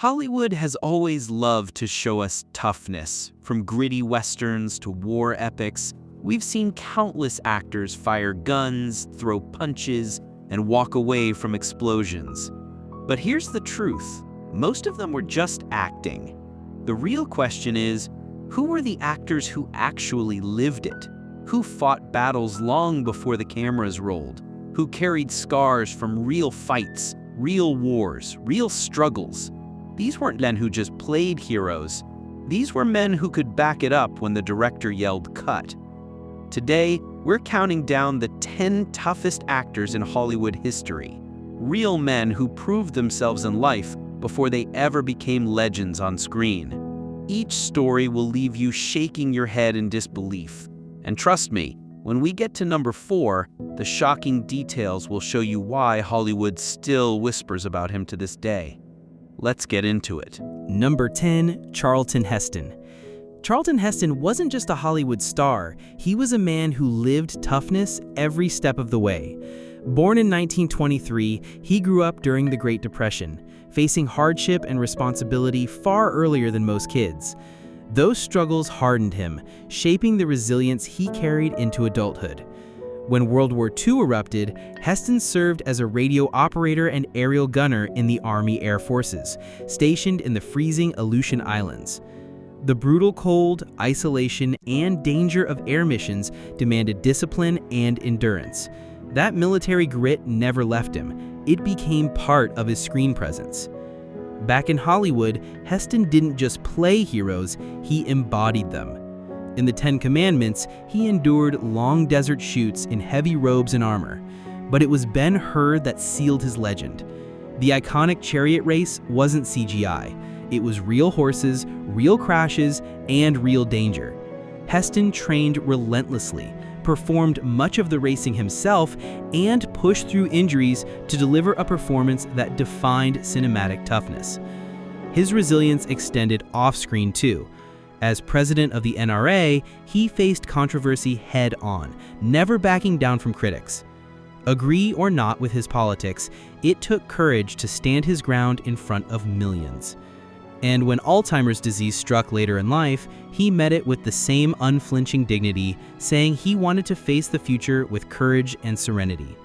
Hollywood has always loved to show us toughness. From gritty westerns to war epics, we've seen countless actors fire guns, throw punches, and walk away from explosions. But here's the truth. Most of them were just acting. The real question is, who were the actors who actually lived it? Who fought battles long before the cameras rolled? Who carried scars from real fights, real wars, real struggles? These weren't men who just played heroes. These were men who could back it up when the director yelled cut. Today, we're counting down the 10 toughest actors in Hollywood history. Real men who proved themselves in life before they ever became legends on screen. Each story will leave you shaking your head in disbelief. And trust me, when we get to number 4, the shocking details will show you why Hollywood still whispers about him to this day. Let's get into it. Number 10, Charlton Heston. Charlton Heston wasn't just a Hollywood star, he was a man who lived toughness every step of the way. Born in 1923, he grew up during the Great Depression, facing hardship and responsibility far earlier than most kids. Those struggles hardened him, shaping the resilience he carried into adulthood. When World War II erupted, Heston served as a radio operator and aerial gunner in the Army Air Forces, stationed in the freezing Aleutian Islands. The brutal cold, isolation, and danger of air missions demanded discipline and endurance. That military grit never left him. It became part of his screen presence. Back in Hollywood, Heston didn't just play heroes, he embodied them. In the 10 Commandments, he endured long desert shoots in heavy robes and armor. But it was Ben-Hur that sealed his legend. The iconic chariot race wasn't CGI. It was real horses, real crashes, and real danger. Heston trained relentlessly, performed much of the racing himself, and pushed through injuries to deliver a performance that defined cinematic toughness. His resilience extended off-screen too. As president of the NRA, he faced controversy head-on, never backing down from critics. Agree or not with his politics, it took courage to stand his ground in front of millions. And when Alzheimer's disease struck later in life, he met it with the same unflinching dignity, saying he wanted to face the future with courage and serenity.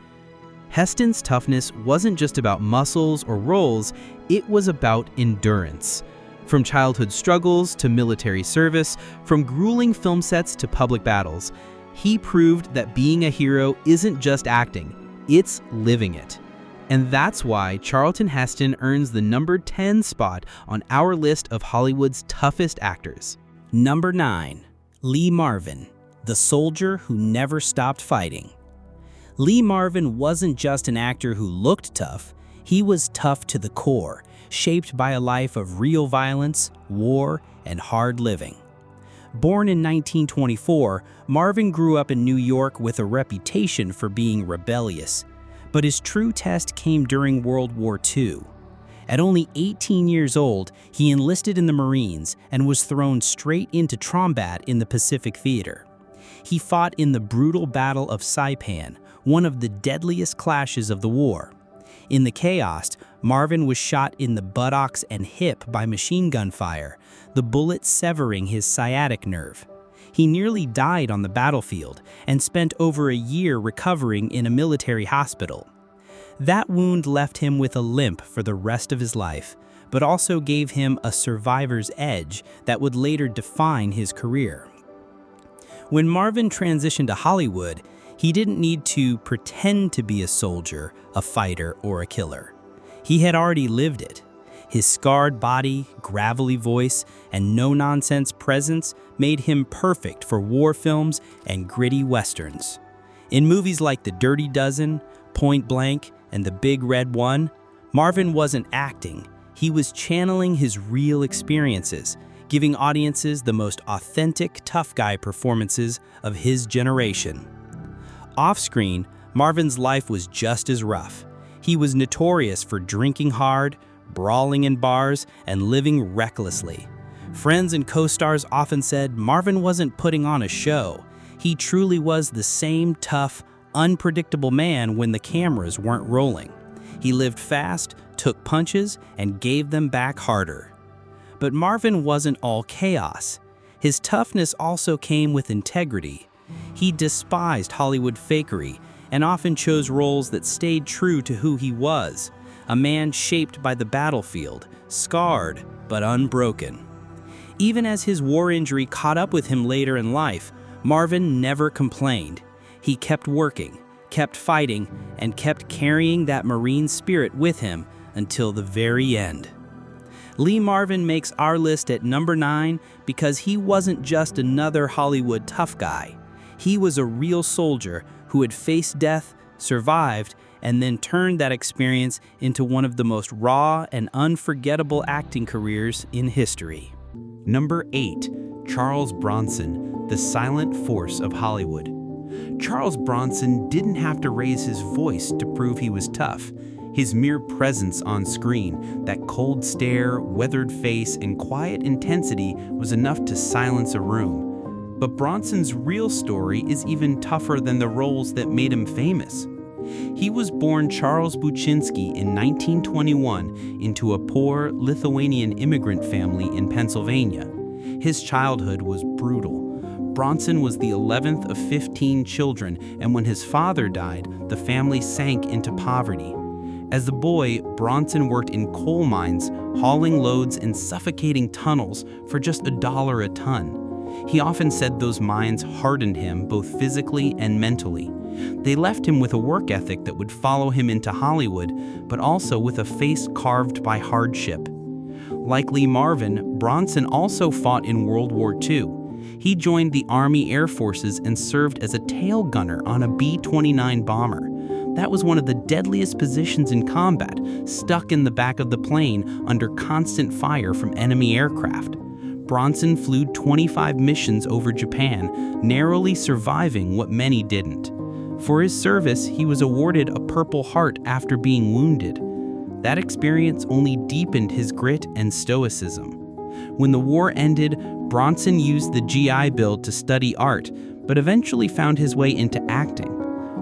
Heston's toughness wasn't just about muscles or roles, it was about endurance. From childhood struggles to military service, from grueling film sets to public battles, he proved that being a hero isn't just acting, it's living it. And that's why Charlton Heston earns the number 10 spot on our list of Hollywood's toughest actors. Number 9, Lee Marvin, the soldier who never stopped fighting. Lee Marvin wasn't just an actor who looked tough, he was tough to the core, shaped by a life of real violence, war, and hard living. Born in 1924, Marvin grew up in New York with a reputation for being rebellious. But his true test came during World War II. At only 18 years old, he enlisted in the Marines and was thrown straight into combat in the Pacific Theater. He fought in the brutal Battle of Saipan, one of the deadliest clashes of the war. In the chaos, Marvin was shot in the buttocks and hip by machine gun fire, the bullet severing his sciatic nerve. He nearly died on the battlefield and spent over a year recovering in a military hospital. That wound left him with a limp for the rest of his life, but also gave him a survivor's edge that would later define his career. When Marvin transitioned to Hollywood, he didn't need to pretend to be a soldier, a fighter, or a killer. He had already lived it. His scarred body, gravelly voice, and no-nonsense presence made him perfect for war films and gritty westerns. In movies like The Dirty Dozen, Point Blank, and The Big Red One, Marvin wasn't acting. He was channeling his real experiences, giving audiences the most authentic tough guy performances of his generation. Off-screen, Marvin's life was just as rough. He was notorious for drinking hard, brawling in bars, and living recklessly. Friends and co-stars often said Marvin wasn't putting on a show. He truly was the same tough, unpredictable man when the cameras weren't rolling. He lived fast, took punches, and gave them back harder. But Marvin wasn't all chaos. His toughness also came with integrity. He despised Hollywood fakery and often chose roles that stayed true to who he was, a man shaped by the battlefield, scarred but unbroken. Even as his war injury caught up with him later in life, Marvin never complained. He kept working, kept fighting, and kept carrying that Marine spirit with him until the very end. Lee Marvin makes our list at number 9 because he wasn't just another Hollywood tough guy. He was a real soldier who had faced death, survived, and then turned that experience into one of the most raw and unforgettable acting careers in history. Number 8. Charles Bronson, the silent force of Hollywood. Charles Bronson didn't have to raise his voice to prove he was tough. His mere presence on screen, that cold stare, weathered face, and quiet intensity was enough to silence a room. But Bronson's real story is even tougher than the roles that made him famous. He was born Charles Buczynski in 1921 into a poor Lithuanian immigrant family in Pennsylvania. His childhood was brutal. Bronson was the 11th of 15 children, and when his father died, the family sank into poverty. As a boy, Bronson worked in coal mines, hauling loads in suffocating tunnels for just $1 a ton. He often said those mines hardened him both physically and mentally. They left him with a work ethic that would follow him into Hollywood, but also with a face carved by hardship. Like Lee Marvin, Bronson also fought in World War II. He joined the Army Air Forces and served as a tail gunner on a B-29 bomber. That was one of the deadliest positions in combat, stuck in the back of the plane under constant fire from enemy aircraft. Bronson flew 25 missions over Japan, narrowly surviving what many didn't. For his service, he was awarded a Purple Heart after being wounded. That experience only deepened his grit and stoicism. When the war ended, Bronson used the GI Bill to study art, but eventually found his way into acting.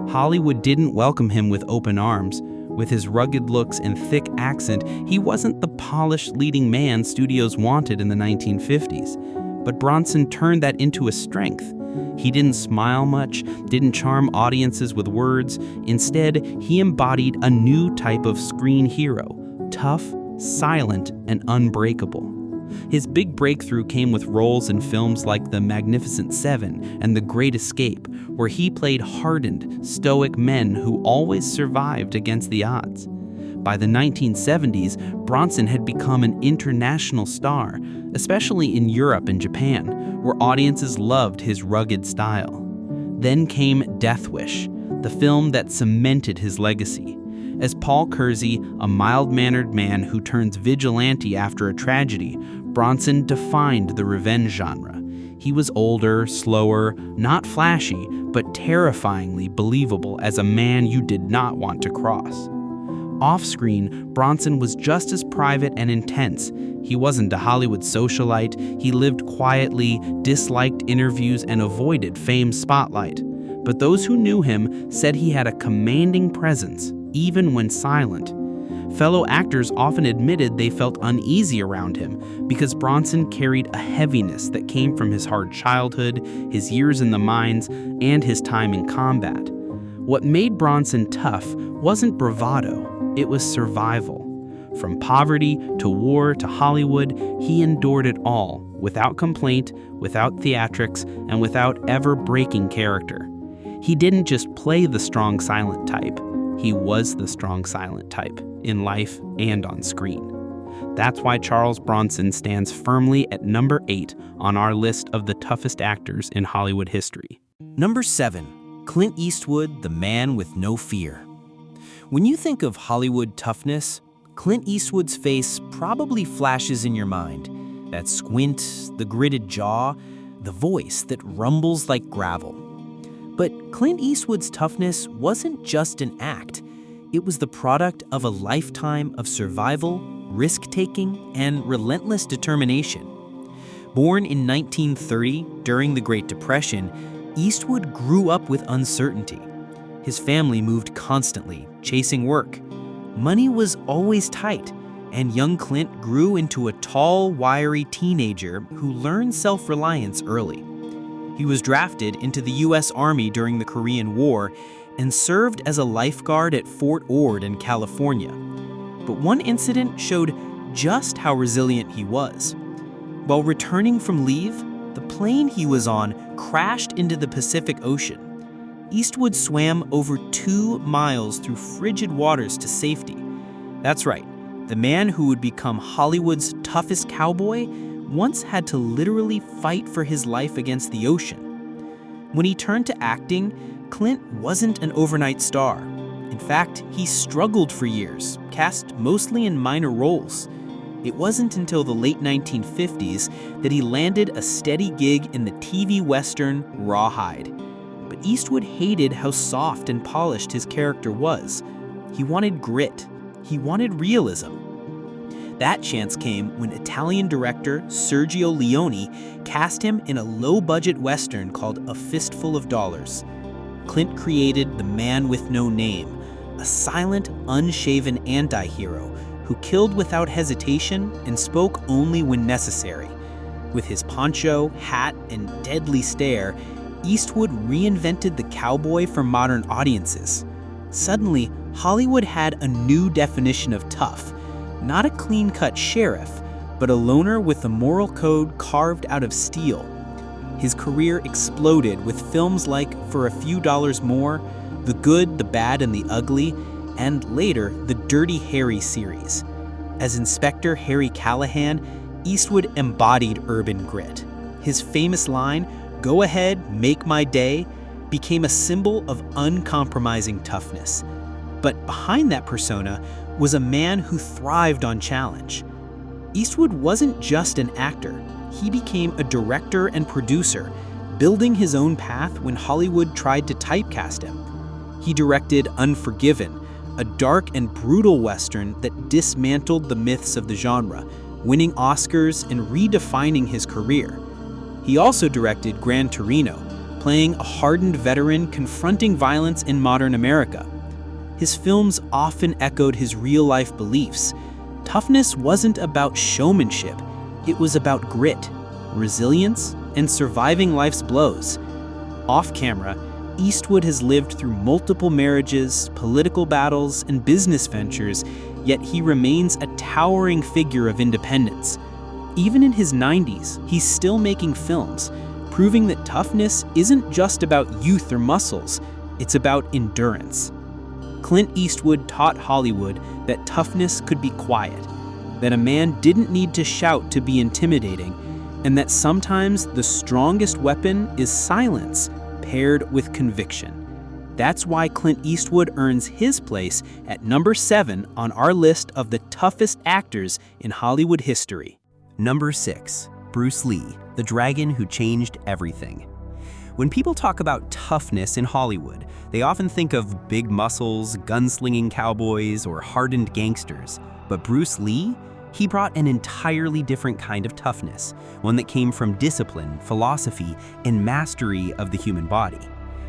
Hollywood didn't welcome him with open arms. With his rugged looks and thick accent, he wasn't the polished leading man studios wanted in the 1950s. But Bronson turned that into a strength. He didn't smile much, didn't charm audiences with words. Instead, he embodied a new type of screen hero, tough, silent, and unbreakable. His big breakthrough came with roles in films like The Magnificent Seven and The Great Escape, where he played hardened, stoic men who always survived against the odds. By the 1970s, Bronson had become an international star, especially in Europe and Japan, where audiences loved his rugged style. Then came Death Wish, the film that cemented his legacy. As Paul Kersey, a mild-mannered man who turns vigilante after a tragedy, Bronson defined the revenge genre. He was older, slower, not flashy, but terrifyingly believable as a man you did not want to cross. Off-screen, Bronson was just as private and intense. He wasn't a Hollywood socialite. He lived quietly, disliked interviews, and avoided fame's spotlight. But those who knew him said he had a commanding presence, even when silent. Fellow actors often admitted they felt uneasy around him because Bronson carried a heaviness that came from his hard childhood, his years in the mines, and his time in combat. What made Bronson tough wasn't bravado, it was survival. From poverty to war to Hollywood, he endured it all, without complaint, without theatrics, and without ever breaking character. He didn't just play the strong silent type, he was the strong silent type, in life and on screen. That's why Charles Bronson stands firmly at number 8 on our list of the toughest actors in Hollywood history. Number 7. Clint Eastwood, the man with no fear. When you think of Hollywood toughness, Clint Eastwood's face probably flashes in your mind. That squint, the gritted jaw, the voice that rumbles like gravel. But Clint Eastwood's toughness wasn't just an act. It was the product of a lifetime of survival, risk-taking, and relentless determination. Born in 1930 during the Great Depression, Eastwood grew up with uncertainty. His family moved constantly, chasing work. Money was always tight, and young Clint grew into a tall, wiry teenager who learned self-reliance early. He was drafted into the U.S. Army during the Korean War and served as a lifeguard at Fort Ord in California. But one incident showed just how resilient he was. While returning from leave, the plane he was on crashed into the Pacific Ocean. Eastwood swam over 2 miles through frigid waters to safety. That's right, the man who would become Hollywood's toughest cowboy once had to literally fight for his life against the ocean. When he turned to acting, Clint wasn't an overnight star. In fact, he struggled for years, cast mostly in minor roles. It wasn't until the late 1950s that he landed a steady gig in the TV Western Rawhide. But Eastwood hated how soft and polished his character was. He wanted grit. He wanted realism. That chance came when Italian director Sergio Leone cast him in a low-budget Western called A Fistful of Dollars. Clint created the man with no name, a silent, unshaven anti-hero who killed without hesitation and spoke only when necessary. With his poncho, hat, and deadly stare, Eastwood reinvented the cowboy for modern audiences. Suddenly, Hollywood had a new definition of tough. Not a clean-cut sheriff, but a loner with a moral code carved out of steel. His career exploded with films like For a Few Dollars More, The Good, the Bad, and the Ugly, and later, the Dirty Harry series. As Inspector Harry Callahan, Eastwood embodied urban grit. His famous line, "Go ahead, make my day," became a symbol of uncompromising toughness. But behind that persona was a man who thrived on challenge. Eastwood wasn't just an actor. He became a director and producer, building his own path when Hollywood tried to typecast him. He directed Unforgiven, a dark and brutal Western that dismantled the myths of the genre, winning Oscars and redefining his career. He also directed Gran Torino, playing a hardened veteran confronting violence in modern America. His films often echoed his real-life beliefs. Toughness wasn't about showmanship. It was about grit, resilience, and surviving life's blows. Off-camera, Eastwood has lived through multiple marriages, political battles, and business ventures, yet he remains a towering figure of independence. Even in his 90s, he's still making films, proving that toughness isn't just about youth or muscles, it's about endurance. Clint Eastwood taught Hollywood that toughness could be quiet, that a man didn't need to shout to be intimidating, and that sometimes the strongest weapon is silence paired with conviction. That's why Clint Eastwood earns his place at number 7 on our list of the toughest actors in Hollywood history. Number 6. Bruce Lee, the dragon who changed everything. When people talk about toughness in Hollywood, they often think of big muscles, gunslinging cowboys, or hardened gangsters. But Bruce Lee? He brought an entirely different kind of toughness, one that came from discipline, philosophy, and mastery of the human body.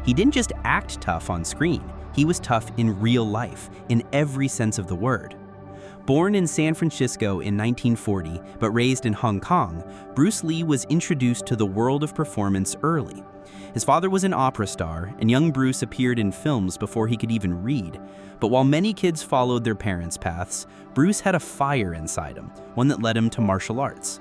He didn't just act tough on screen, he was tough in real life, in every sense of the word. Born in San Francisco in 1940, but raised in Hong Kong, Bruce Lee was introduced to the world of performance early. His father was an opera star, and young Bruce appeared in films before he could even read. But while many kids followed their parents' paths, Bruce had a fire inside him, one that led him to martial arts.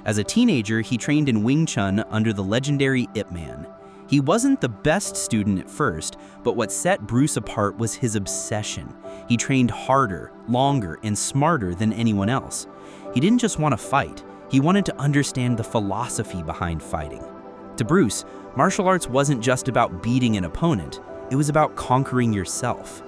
As a teenager, he trained in Wing Chun under the legendary Ip Man. He wasn't the best student at first, but what set Bruce apart was his obsession. He trained harder, longer, and smarter than anyone else. He didn't just want to fight, he wanted to understand the philosophy behind fighting. To Bruce, martial arts wasn't just about beating an opponent, it was about conquering yourself.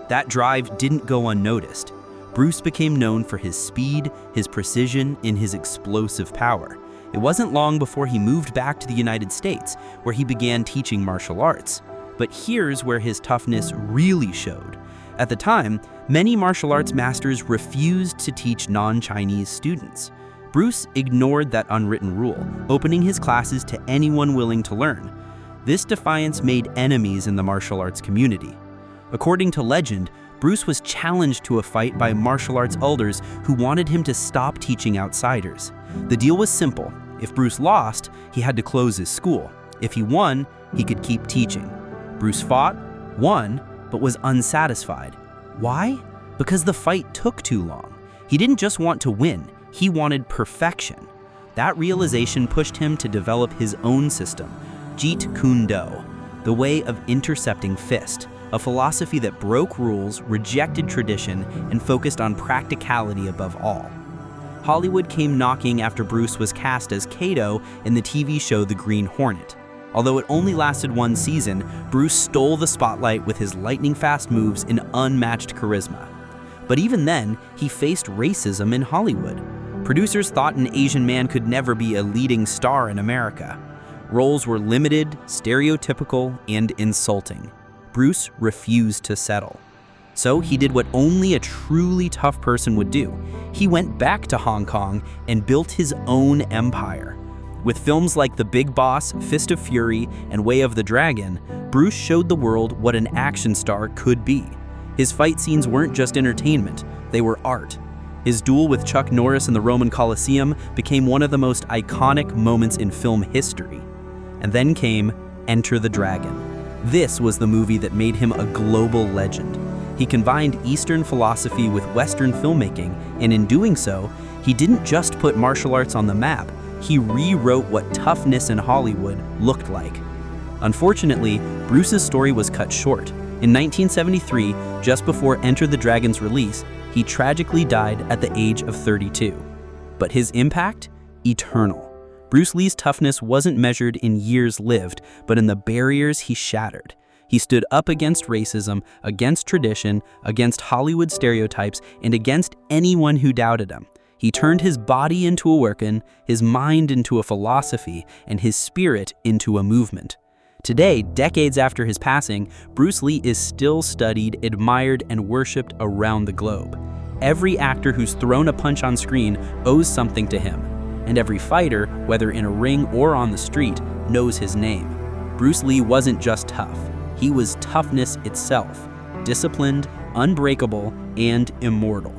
That drive didn't go unnoticed. Bruce became known for his speed, his precision, and his explosive power. It wasn't long before he moved back to the United States, where he began teaching martial arts. But here's where his toughness really showed. At the time, many martial arts masters refused to teach non-Chinese students. Bruce ignored that unwritten rule, opening his classes to anyone willing to learn. This defiance made enemies in the martial arts community. According to legend, Bruce was challenged to a fight by martial arts elders who wanted him to stop teaching outsiders. The deal was simple. If Bruce lost, he had to close his school. If he won, he could keep teaching. Bruce fought, won, but was unsatisfied. Why? Because the fight took too long. He didn't just want to win, he wanted perfection. That realization pushed him to develop his own system, Jeet Kune Do, the way of intercepting fist, a philosophy that broke rules, rejected tradition, and focused on practicality above all. Hollywood came knocking after Bruce was cast as Kato in the TV show The Green Hornet. Although it only lasted one season, Bruce stole the spotlight with his lightning-fast moves and unmatched charisma. But even then, he faced racism in Hollywood. Producers thought an Asian man could never be a leading star in America. Roles were limited, stereotypical, and insulting. Bruce refused to settle. So he did what only a truly tough person would do. He went back to Hong Kong and built his own empire. With films like The Big Boss, Fist of Fury, and Way of the Dragon, Bruce showed the world what an action star could be. His fight scenes weren't just entertainment, they were art. His duel with Chuck Norris in the Roman Colosseum became one of the most iconic moments in film history. And then came Enter the Dragon. This was the movie that made him a global legend. He combined Eastern philosophy with Western filmmaking, and in doing so, he didn't just put martial arts on the map, he rewrote what toughness in Hollywood looked like. Unfortunately, Bruce's story was cut short. In 1973, just before Enter the Dragon's release, he tragically died at the age of 32. But his impact? Eternal. Bruce Lee's toughness wasn't measured in years lived, but in the barriers he shattered. He stood up against racism, against tradition, against Hollywood stereotypes, and against anyone who doubted him. He turned his body into a weapon, his mind into a philosophy, and his spirit into a movement. Today, decades after his passing, Bruce Lee is still studied, admired, and worshipped around the globe. Every actor who's thrown a punch on screen owes something to him, and every fighter, whether in a ring or on the street, knows his name. Bruce Lee wasn't just tough, he was toughness itself, disciplined, unbreakable, and immortal.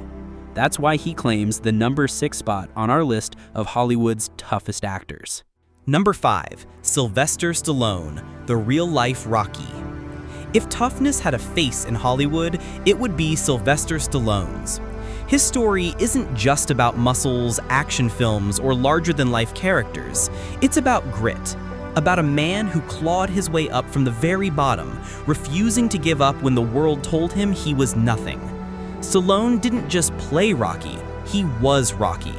That's why he claims the number 6 spot on our list of Hollywood's toughest actors. Number 5. Sylvester Stallone, the real-life Rocky. If toughness had a face in Hollywood, it would be Sylvester Stallone's. His story isn't just about muscles, action films, or larger-than-life characters. It's about grit, about a man who clawed his way up from the very bottom, refusing to give up when the world told him he was nothing. Stallone didn't just play Rocky, he was Rocky.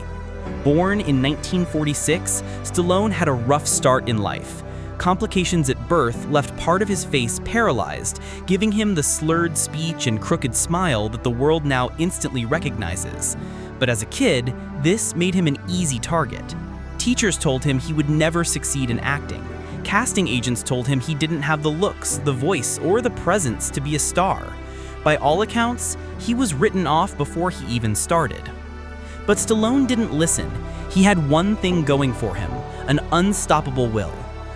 Born in 1946, Stallone had a rough start in life. Complications at birth left part of his face paralyzed, giving him the slurred speech and crooked smile that the world now instantly recognizes. But as a kid, this made him an easy target. Teachers told him he would never succeed in acting. Casting agents told him he didn't have the looks, the voice, or the presence to be a star. By all accounts, he was written off before he even started. But Stallone didn't listen. He had one thing going for him, an unstoppable will.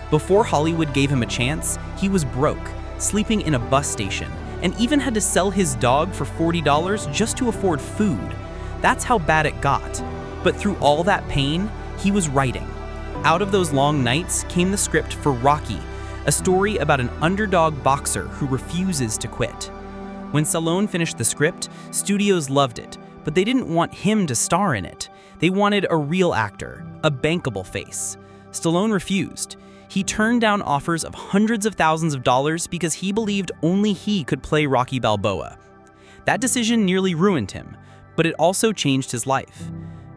Before Hollywood gave him a chance, he was broke, sleeping in a bus station, and even had to sell his dog for $40 just to afford food. That's how bad it got. But through all that pain, he was writing. Out of those long nights came the script for Rocky, a story about an underdog boxer who refuses to quit. When Stallone finished the script, studios loved it, but they didn't want him to star in it. They wanted a real actor, a bankable face. Stallone refused. He turned down offers of hundreds of thousands of dollars because he believed only he could play Rocky Balboa. That decision nearly ruined him, but it also changed his life.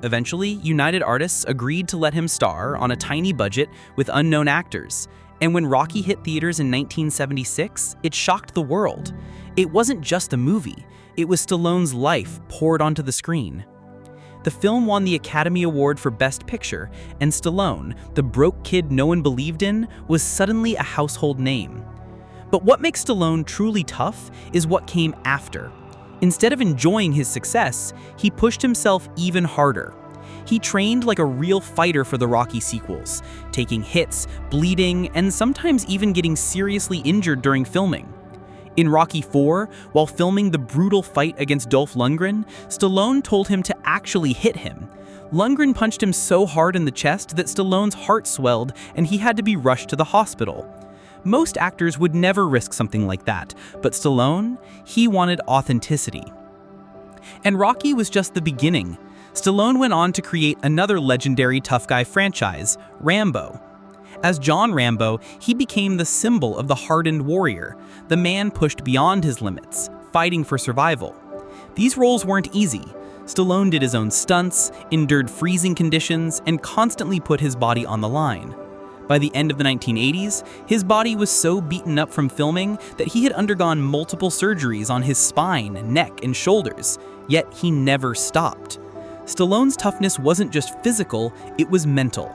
Eventually, United Artists agreed to let him star on a tiny budget with unknown actors. And when Rocky hit theaters in 1976, it shocked the world. It wasn't just a movie, it was Stallone's life poured onto the screen. The film won the Academy Award for Best Picture, and Stallone, the broke kid no one believed in, was suddenly a household name. But what makes Stallone truly tough is what came after. Instead of enjoying his success, he pushed himself even harder. He trained like a real fighter for the Rocky sequels, taking hits, bleeding, and sometimes even getting seriously injured during filming. In Rocky IV, while filming the brutal fight against Dolph Lundgren, Stallone told him to actually hit him. Lundgren punched him so hard in the chest that Stallone's heart swelled and he had to be rushed to the hospital. Most actors would never risk something like that, but Stallone, he wanted authenticity. And Rocky was just the beginning. Stallone went on to create another legendary tough guy franchise, Rambo. As John Rambo, he became the symbol of the hardened warrior, the man pushed beyond his limits, fighting for survival. These roles weren't easy. Stallone did his own stunts, endured freezing conditions, and constantly put his body on the line. By the end of the 1980s, his body was so beaten up from filming that he had undergone multiple surgeries on his spine, neck, and shoulders, yet he never stopped. Stallone's toughness wasn't just physical, it was mental.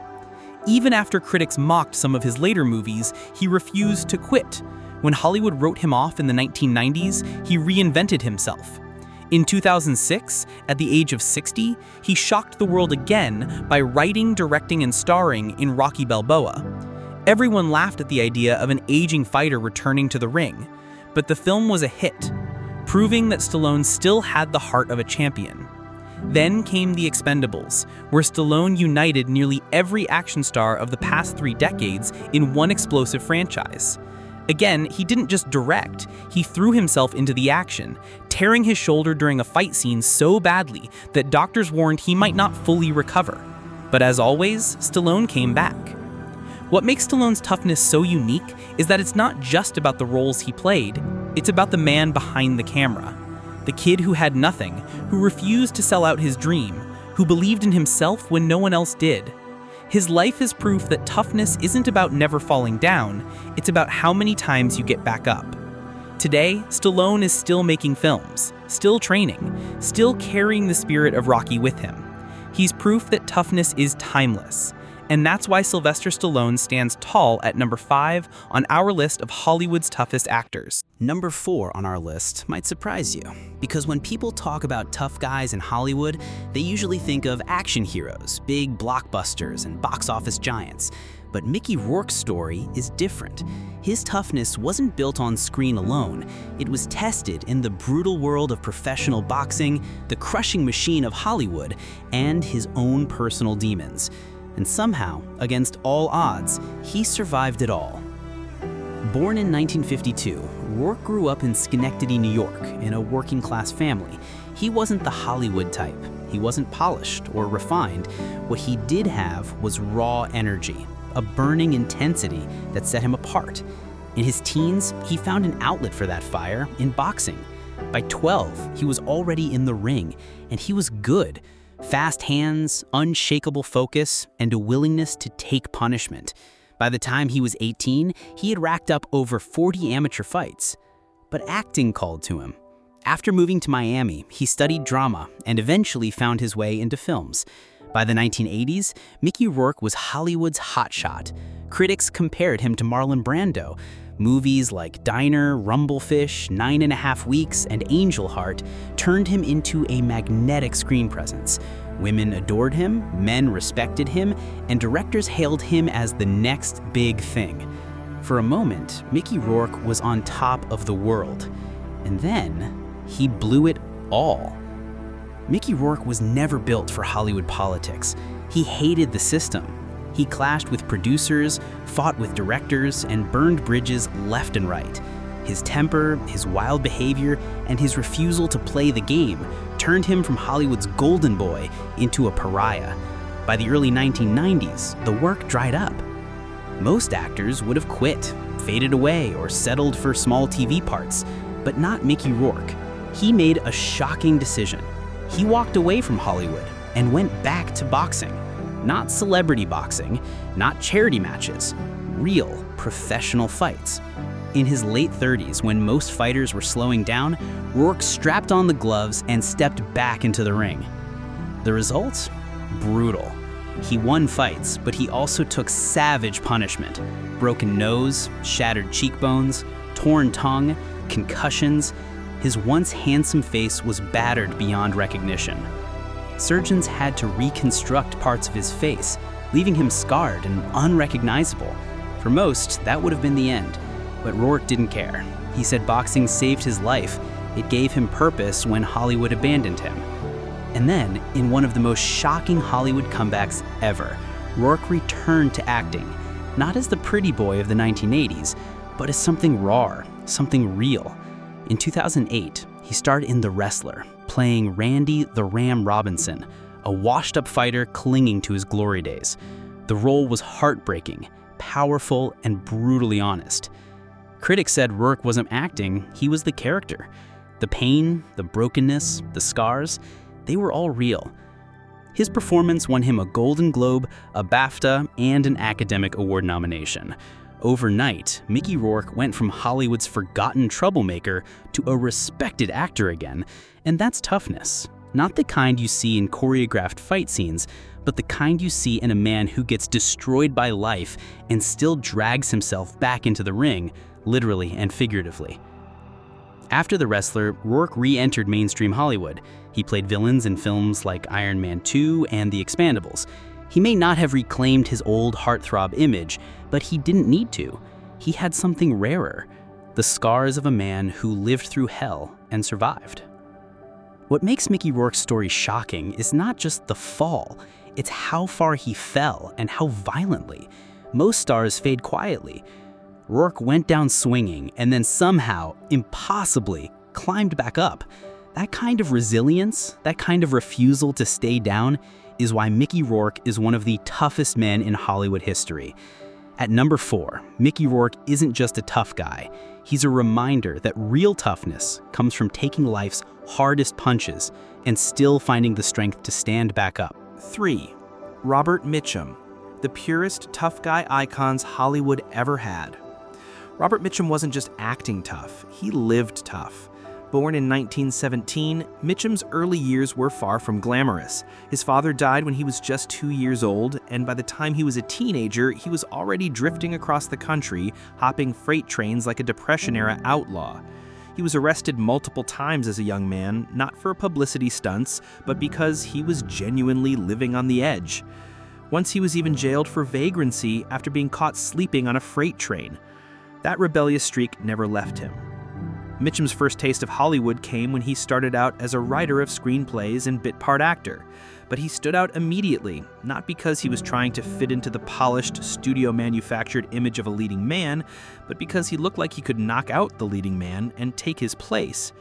Even after critics mocked some of his later movies, he refused to quit. When Hollywood wrote him off in the 1990s, he reinvented himself. In 2006, at the age of 60, he shocked the world again by writing, directing, and starring in Rocky Balboa. Everyone laughed at the idea of an aging fighter returning to the ring, but the film was a hit, proving that Stallone still had the heart of a champion. Then came The Expendables, where Stallone united nearly every action star of the past 3 decades in one explosive franchise. Again, he didn't just direct, he threw himself into the action, tearing his shoulder during a fight scene so badly that doctors warned he might not fully recover. But as always, Stallone came back. What makes Stallone's toughness so unique is that it's not just about the roles he played, it's about the man behind the camera. The kid who had nothing, who refused to sell out his dream, who believed in himself when no one else did. His life is proof that toughness isn't about never falling down, it's about how many times you get back up. Today, Stallone is still making films, still training, still carrying the spirit of Rocky with him. He's proof that toughness is timeless. And that's why Sylvester Stallone stands tall at number 5 on our list of Hollywood's toughest actors. Number 4 on our list might surprise you, because when people talk about tough guys in Hollywood, they usually think of action heroes, big blockbusters, and box office giants. But Mickey Rourke's story is different. His toughness wasn't built on screen alone. It was tested in the brutal world of professional boxing, the crushing machine of Hollywood, and his own personal demons. And somehow, against all odds, he survived it all. Born in 1952, Rourke grew up in Schenectady, New York, in a working-class family. He wasn't the Hollywood type. He wasn't polished or refined. What he did have was raw energy, a burning intensity that set him apart. In his teens, he found an outlet for that fire in boxing. By 12, he was already in the ring, and he was good. Fast hands, unshakable focus, and a willingness to take punishment. By the time he was 18, he had racked up over 40 amateur fights. But acting called to him. After moving to Miami, he studied drama and eventually found his way into films. By the 1980s, Mickey Rourke was Hollywood's hotshot. Critics compared him to Marlon Brando. Movies like Diner, Rumblefish, 9½ Weeks, and Angel Heart turned him into a magnetic screen presence. Women adored him, men respected him, and directors hailed him as the next big thing. For a moment, Mickey Rourke was on top of the world. And then, he blew it all. Mickey Rourke was never built for Hollywood politics. He hated the system. He clashed with producers, fought with directors, and burned bridges left and right. His temper, his wild behavior, and his refusal to play the game turned him from Hollywood's golden boy into a pariah. By the early 1990s, the work dried up. Most actors would have quit, faded away, or settled for small TV parts, but not Mickey Rourke. He made a shocking decision. He walked away from Hollywood and went back to boxing. Not celebrity boxing, not charity matches, real professional fights. In his late 30s, when most fighters were slowing down, Rourke strapped on the gloves and stepped back into the ring. The result? Brutal. He won fights, but he also took savage punishment. Broken nose, shattered cheekbones, torn tongue, concussions. His once handsome face was battered beyond recognition. Surgeons had to reconstruct parts of his face, leaving him scarred and unrecognizable. For most, that would have been the end, but Rourke didn't care. He said boxing saved his life. It gave him purpose when Hollywood abandoned him. And then, in one of the most shocking Hollywood comebacks ever, Rourke returned to acting, not as the pretty boy of the 1980s, but as something raw, something real. In 2008, he starred in The Wrestler, playing Randy the Ram Robinson, a washed-up fighter clinging to his glory days. The role was heartbreaking, powerful, and brutally honest. Critics said Rourke wasn't acting, he was the character. The pain, the brokenness, the scars, they were all real. His performance won him a Golden Globe, a BAFTA, and an Academic Award nomination. Overnight, Mickey Rourke went from Hollywood's forgotten troublemaker to a respected actor again, and that's toughness. Not the kind you see in choreographed fight scenes, but the kind you see in a man who gets destroyed by life and still drags himself back into the ring, literally and figuratively. After The Wrestler, Rourke re-entered mainstream Hollywood. He played villains in films like Iron Man 2 and The Expendables. He may not have reclaimed his old heartthrob image, but he didn't need to. He had something rarer, the scars of a man who lived through hell and survived. What makes Mickey Rourke's story shocking is not just the fall, it's how far he fell and how violently. Most stars fade quietly. Rourke went down swinging and then somehow, impossibly, climbed back up. That kind of resilience, that kind of refusal to stay down, is why Mickey Rourke is one of the toughest men in Hollywood history. At number 4, Mickey Rourke isn't just a tough guy. He's a reminder that real toughness comes from taking life's hardest punches and still finding the strength to stand back up. 3. Robert Mitchum, the purest tough guy icons Hollywood ever had. Robert Mitchum wasn't just acting tough, he lived tough. Born in 1917, Mitchum's early years were far from glamorous. His father died when he was just 2 years old, and by the time he was a teenager, he was already drifting across the country, hopping freight trains like a Depression-era outlaw. He was arrested multiple times as a young man, not for publicity stunts, but because he was genuinely living on the edge. Once he was even jailed for vagrancy after being caught sleeping on a freight train. That rebellious streak never left him. Mitchum's first taste of Hollywood came when he started out as a writer of screenplays and bit-part actor. But he stood out immediately, not because he was trying to fit into the polished, studio-manufactured image of a leading man, but because he looked like he could knock out the leading man and take his place.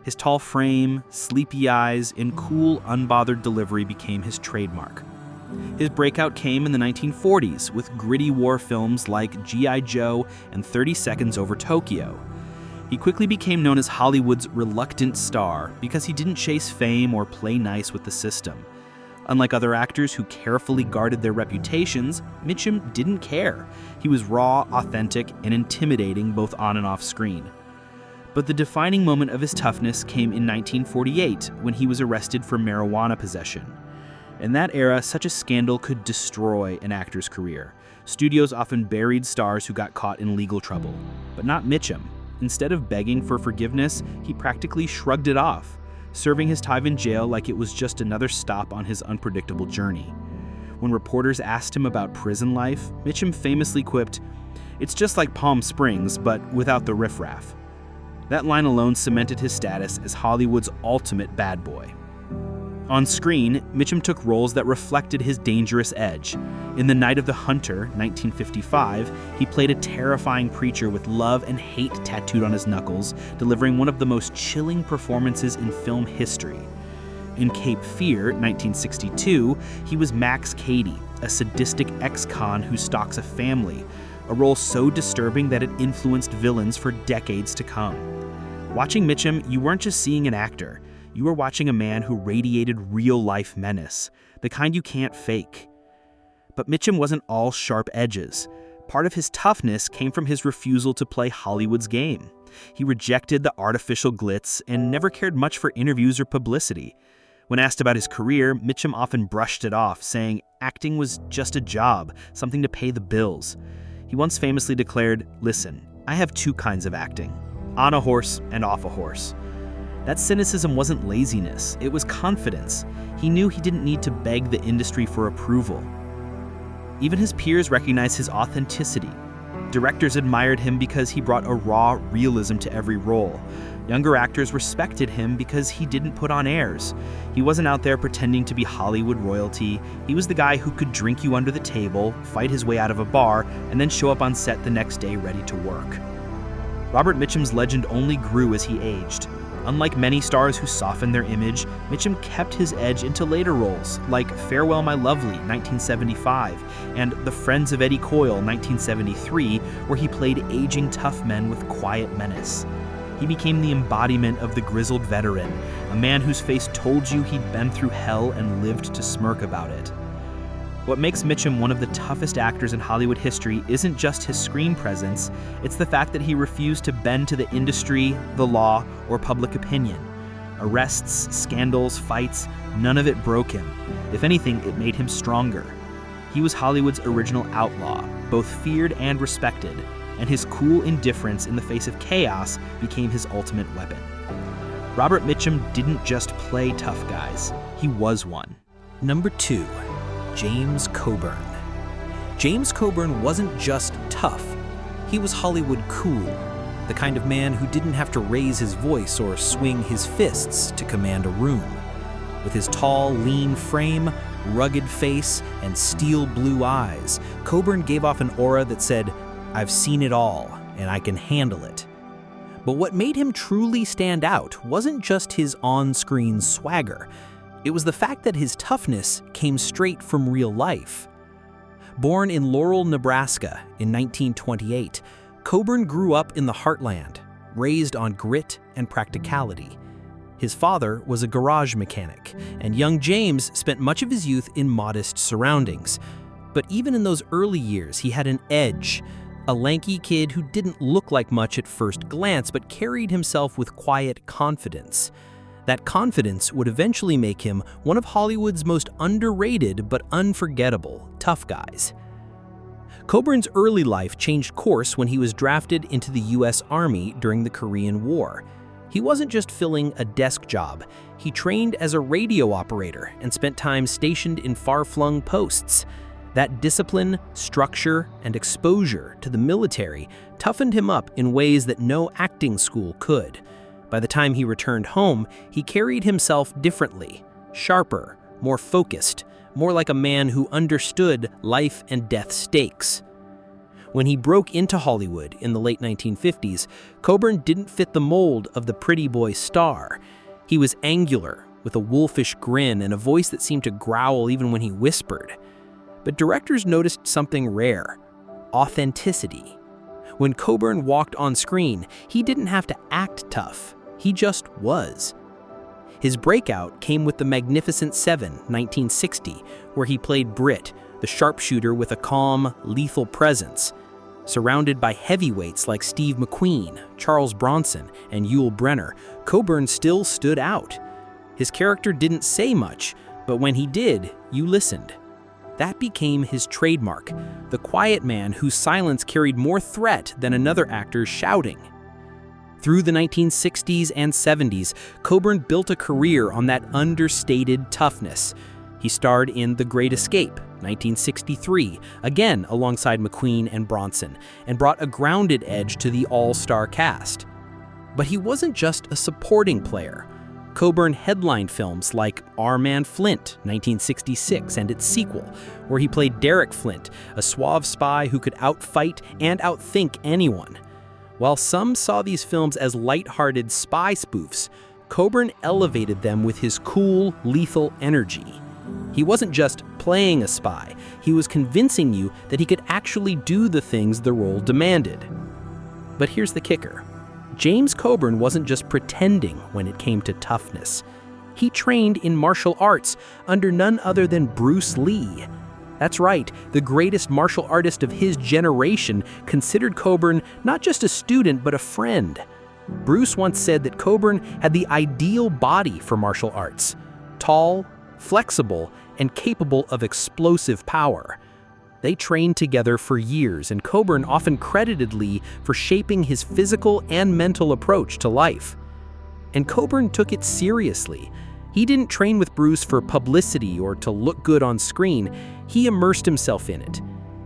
His tall frame, sleepy eyes, and cool, unbothered delivery became his trademark. His breakout came in the 1940s with gritty war films like G.I. Joe and 30 Seconds Over Tokyo. He quickly became known as Hollywood's reluctant star because he didn't chase fame or play nice with the system. Unlike other actors who carefully guarded their reputations, Mitchum didn't care. He was raw, authentic, and intimidating both on and off screen. But the defining moment of his toughness came in 1948 when he was arrested for marijuana possession. In that era, such a scandal could destroy an actor's career. Studios often buried stars who got caught in legal trouble, but not Mitchum. Instead of begging for forgiveness, he practically shrugged it off, serving his time in jail like it was just another stop on his unpredictable journey. When reporters asked him about prison life, Mitchum famously quipped, "It's just like Palm Springs, but without the riffraff." That line alone cemented his status as Hollywood's ultimate bad boy. On screen, Mitchum took roles that reflected his dangerous edge. In The Night of the Hunter, 1955, he played a terrifying preacher with love and hate tattooed on his knuckles, delivering one of the most chilling performances in film history. In Cape Fear, 1962, he was Max Cady, a sadistic ex-con who stalks a family, a role so disturbing that it influenced villains for decades to come. Watching Mitchum, you weren't just seeing an actor. You were watching a man who radiated real-life menace, the kind you can't fake. But Mitchum wasn't all sharp edges. Part of his toughness came from his refusal to play Hollywood's game. He rejected the artificial glitz and never cared much for interviews or publicity. When asked about his career, Mitchum often brushed it off, saying acting was just a job, something to pay the bills. He once famously declared, "Listen, I have two kinds of acting, on a horse and off a horse." That cynicism wasn't laziness, it was confidence. He knew he didn't need to beg the industry for approval. Even his peers recognized his authenticity. Directors admired him because he brought a raw realism to every role. Younger actors respected him because he didn't put on airs. He wasn't out there pretending to be Hollywood royalty. He was the guy who could drink you under the table, fight his way out of a bar, and then show up on set the next day ready to work. Robert Mitchum's legend only grew as he aged. Unlike many stars who softened their image, Mitchum kept his edge into later roles, like Farewell My Lovely, 1975, and The Friends of Eddie Coyle, 1973, where he played aging tough men with quiet menace. He became the embodiment of the grizzled veteran, a man whose face told you he'd been through hell and lived to smirk about it. What makes Mitchum one of the toughest actors in Hollywood history isn't just his screen presence, it's the fact that he refused to bend to the industry, the law, or public opinion. Arrests, scandals, fights, none of it broke him. If anything, it made him stronger. He was Hollywood's original outlaw, both feared and respected, and his cool indifference in the face of chaos became his ultimate weapon. Robert Mitchum didn't just play tough guys, he was one. Number 2. James Coburn. James Coburn wasn't just tough, he was Hollywood cool, the kind of man who didn't have to raise his voice or swing his fists to command a room. With his tall, lean frame, rugged face, and steel blue eyes, Coburn gave off an aura that said, "I've seen it all, and I can handle it." But what made him truly stand out wasn't just his on-screen swagger. It was the fact that his toughness came straight from real life. Born in Laurel, Nebraska in 1928, Coburn grew up in the heartland, raised on grit and practicality. His father was a garage mechanic, and young James spent much of his youth in modest surroundings. But even in those early years, he had an edge. A lanky kid who didn't look like much at first glance, but carried himself with quiet confidence. That confidence would eventually make him one of Hollywood's most underrated but unforgettable tough guys. Coburn's early life changed course when he was drafted into the U.S. Army during the Korean War. He wasn't just filling a desk job. He trained as a radio operator and spent time stationed in far-flung posts. That discipline, structure, and exposure to the military toughened him up in ways that no acting school could. By the time he returned home, he carried himself differently, sharper, more focused, more like a man who understood life and death stakes. When he broke into Hollywood in the late 1950s, Coburn didn't fit the mold of the pretty boy star. He was angular, with a wolfish grin and a voice that seemed to growl even when he whispered. But directors noticed something rare: authenticity. When Coburn walked on screen, he didn't have to act tough. He just was. His breakout came with The Magnificent Seven, 1960, where he played Britt, the sharpshooter with a calm, lethal presence. Surrounded by heavyweights like Steve McQueen, Charles Bronson, and Yul Brynner, Coburn still stood out. His character didn't say much, but when he did, you listened. That became his trademark, the quiet man whose silence carried more threat than another actor's shouting. Through the 1960s and 70s, Coburn built a career on that understated toughness. He starred in The Great Escape, 1963, again alongside McQueen and Bronson, and brought a grounded edge to the all-star cast. But he wasn't just a supporting player. Coburn headlined films like Our Man Flint, 1966, and its sequel, where he played Derek Flint, a suave spy who could outfight and outthink anyone. While some saw these films as lighthearted spy spoofs, Coburn elevated them with his cool, lethal energy. He wasn't just playing a spy, he was convincing you that he could actually do the things the role demanded. But here's the kicker. James Coburn wasn't just pretending when it came to toughness. He trained in martial arts under none other than Bruce Lee. That's right, the greatest martial artist of his generation considered Coburn not just a student, but a friend. Bruce once said that Coburn had the ideal body for martial arts: tall, flexible, and capable of explosive power. They trained together for years, and Coburn often credited Lee for shaping his physical and mental approach to life. And Coburn took it seriously. He didn't train with Bruce for publicity or to look good on screen. He immersed himself in it.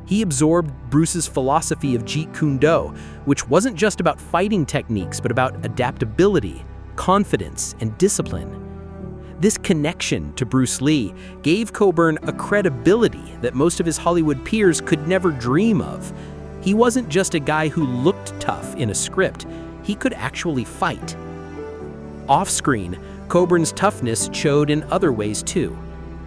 He He absorbed Bruce's philosophy of Jeet Kune Do, which wasn't just about fighting techniques, but about adaptability, confidence, and discipline. This connection to Bruce Lee gave Coburn a credibility that most of his Hollywood peers could never dream of. He wasn't just a guy who looked tough in a script, he could actually fight. Off-screen, Coburn's toughness showed in other ways too.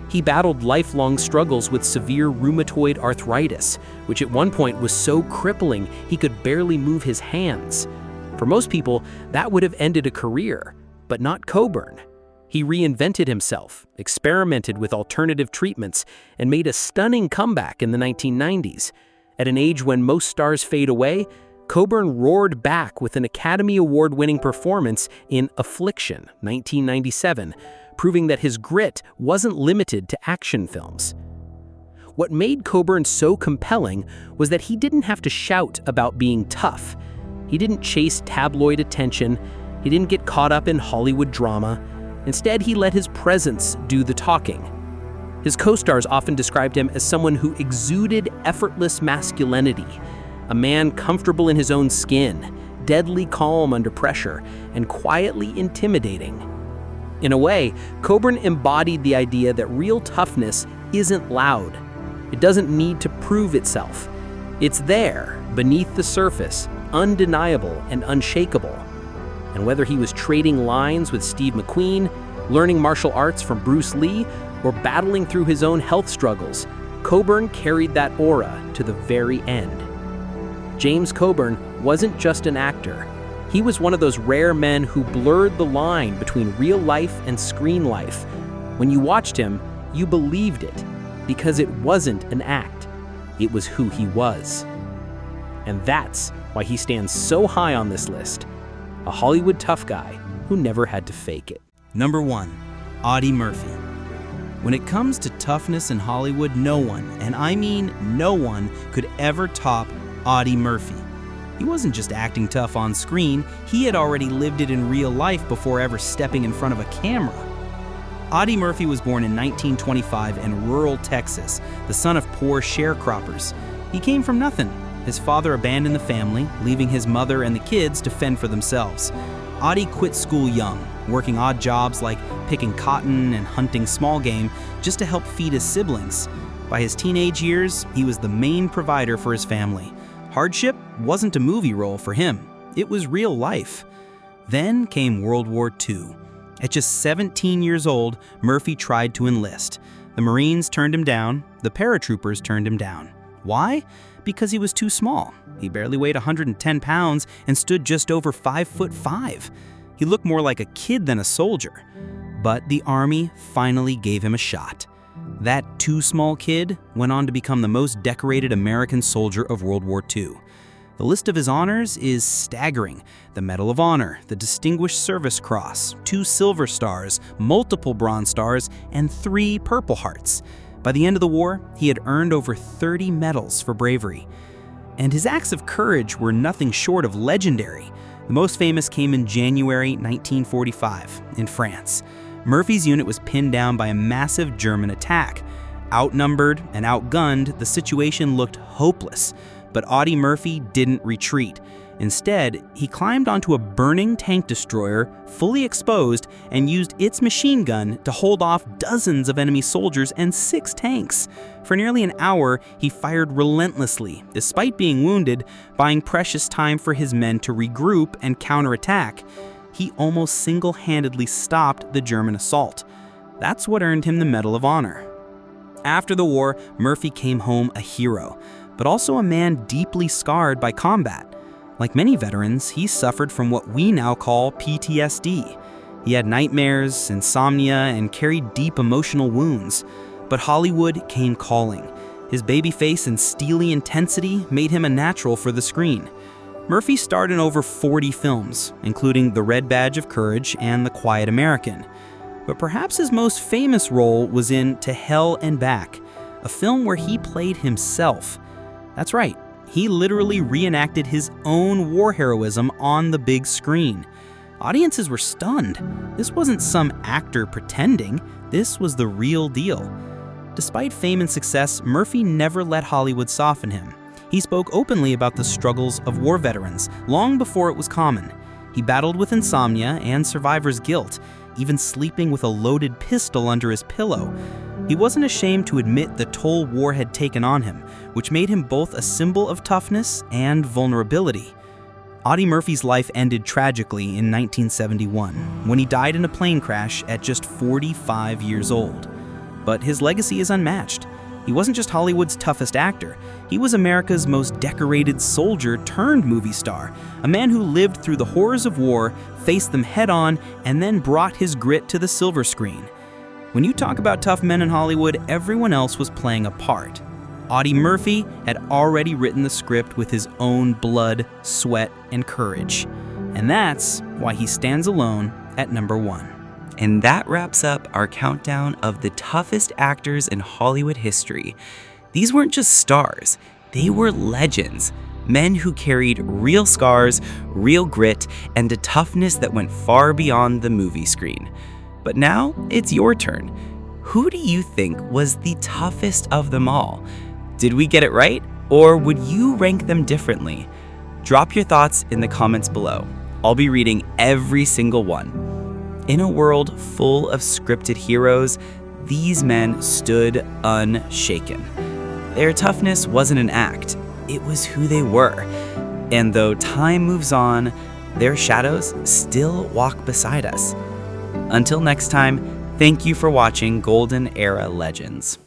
He battled lifelong struggles with severe rheumatoid arthritis, which at one point was so crippling he could barely move his hands. For most people, that would have ended a career, but not Coburn. He reinvented himself, experimented with alternative treatments, and made a stunning comeback in the 1990s. At an age when most stars fade away, Coburn roared back with an Academy Award-winning performance in Affliction, 1997, proving that his grit wasn't limited to action films. What made Coburn so compelling was that he didn't have to shout about being tough. He didn't chase tabloid attention. He didn't get caught up in Hollywood drama. Instead, he let his presence do the talking. His co-stars often described him as someone who exuded effortless masculinity, a man comfortable in his own skin, deadly calm under pressure, and quietly intimidating. In a way, Coburn embodied the idea that real toughness isn't loud. It doesn't need to prove itself. It's there, beneath the surface, undeniable and unshakable. And whether he was trading lines with Steve McQueen, learning martial arts from Bruce Lee, or battling through his own health struggles, Coburn carried that aura to the very end. James Coburn wasn't just an actor. He was one of those rare men who blurred the line between real life and screen life. When you watched him, you believed it, because it wasn't an act. It was who he was. And that's why he stands so high on this list. A Hollywood tough guy who never had to fake it. Number 1. Audie Murphy. When it comes to toughness in Hollywood, no one, and I mean no one, could ever top Audie Murphy. He wasn't just acting tough on screen, he had already lived it in real life before ever stepping in front of a camera. Audie Murphy was born in 1925 in rural Texas, the son of poor sharecroppers. He came from nothing. His father abandoned the family, leaving his mother and the kids to fend for themselves. Audie quit school young, working odd jobs like picking cotton and hunting small game just to help feed his siblings. By his teenage years, he was the main provider for his family. Hardship wasn't a movie role for him, it was real life. Then came World War II. At just 17 years old, Murphy tried to enlist. The Marines turned him down, the paratroopers turned him down. Why? Because he was too small. He barely weighed 110 pounds and stood just over 5'5". He looked more like a kid than a soldier. But the Army finally gave him a shot. That too small kid went on to become the most decorated American soldier of World War II. The list of his honors is staggering. The Medal of Honor, the Distinguished Service Cross, 2 Silver Stars, multiple Bronze Stars, and 3 Purple Hearts. By the end of the war, he had earned over 30 medals for bravery. And his acts of courage were nothing short of legendary. The most famous came in January 1945 in France. Murphy's unit was pinned down by a massive German attack. Outnumbered and outgunned, the situation looked hopeless. But Audie Murphy didn't retreat. Instead, he climbed onto a burning tank destroyer, fully exposed, and used its machine gun to hold off dozens of enemy soldiers and 6 tanks. For nearly an hour, he fired relentlessly, despite being wounded, buying precious time for his men to regroup and counterattack. He almost single-handedly stopped the German assault. That's what earned him the Medal of Honor. After the war, Murphy came home a hero, but also a man deeply scarred by combat. Like many veterans, he suffered from what we now call PTSD. He had nightmares, insomnia, and carried deep emotional wounds. But Hollywood came calling. His baby face and steely intensity made him a natural for the screen. Murphy starred in over 40 films, including The Red Badge of Courage and The Quiet American. But perhaps his most famous role was in To Hell and Back, a film where he played himself. That's right. He literally reenacted his own war heroism on the big screen. Audiences were stunned. This wasn't some actor pretending. This was the real deal. Despite fame and success, Murphy never let Hollywood soften him. He spoke openly about the struggles of war veterans long before it was common. He battled with insomnia and survivor's guilt, even sleeping with a loaded pistol under his pillow. He wasn't ashamed to admit the toll war had taken on him, which made him both a symbol of toughness and vulnerability. Audie Murphy's life ended tragically in 1971, when he died in a plane crash at just 45 years old. But his legacy is unmatched. He wasn't just Hollywood's toughest actor. He was America's most decorated soldier turned movie star, a man who lived through the horrors of war, faced them head-on, and then brought his grit to the silver screen. When you talk about tough men in Hollywood, everyone else was playing a part. Audie Murphy had already written the script with his own blood, sweat, and courage. And that's why he stands alone at number 1. And that wraps up our countdown of the toughest actors in Hollywood history. These weren't just stars, they were legends. Men who carried real scars, real grit, and a toughness that went far beyond the movie screen. But now it's your turn. Who do you think was the toughest of them all? Did we get it right, or would you rank them differently? Drop your thoughts in the comments below. I'll be reading every single one. In a world full of scripted heroes, these men stood unshaken. Their toughness wasn't an act, it was who they were. And though time moves on, their shadows still walk beside us. Until next time, thank you for watching Golden Era Legends.